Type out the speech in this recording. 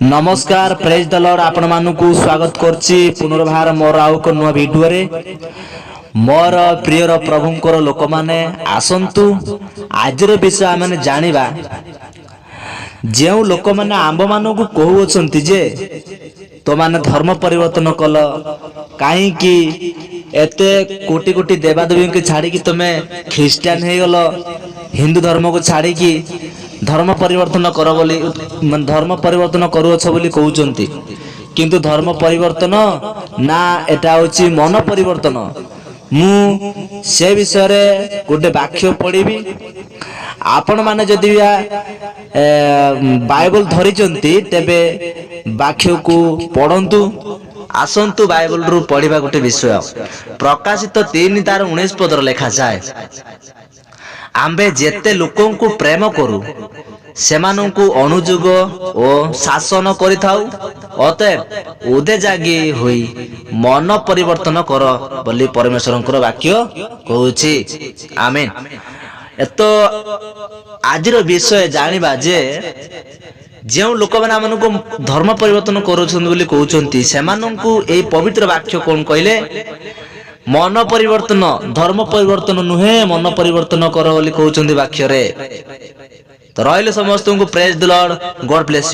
नमस्कार praise the Lord आपण मानकु स्वागत करछि पुनर्बार मोर आउ को नुआ वीडियो रे मोर प्रियर प्रभुंकर लोक माने आसंतु आजिर विषय आमे जानिबा जेउ लोक माने आंब मानकु कहउछंती जे तो माने धर्म परिवर्तन कल काहे कि एते कोटि कोटि देवादेवी के छाड़ी कि तमे ख्रिस्टियन हे गलो हिंदू धर्म को छाड़ी कि धर्म परिवर्तन कर बोली धर्म परिवर्तन करूछ बोली कहउचंती किंतु धर्म परिवर्तन ना एटा होची मन परिवर्तन मु से विषय रे गोटे वाक्य पढ़िबी आपण माने जदि बाइबल धरिचंती तेबे वाक्य को पढ़ंतु आसंतु बाइबल रु पढ़िबा गोटे विषय प्रकाशित 3:19 पदर लेखा जाए आंबे जेते लोकों को प्रेम करू सेमानंकु अनुजुग ओ शासन करिथाउ अतएव उदे जागी होई मन परिवर्तन कर बोली परमेश्वरंकर वाक्य कहूछि आमीन। एतो आजिर विषय जानिबा जे जेउ लोक माने हमनको धर्म परिवर्तन करूछन बोली कहउछंती सेमानंकु एई पवित्र वाक्य कोन कहले मन परिवर्तन धर्म परिवर्तन नुहे मन परिवर्तन कर बोली कहउछंती वाक्य रे। तो रहिले समस्त को praise the Lord God bless.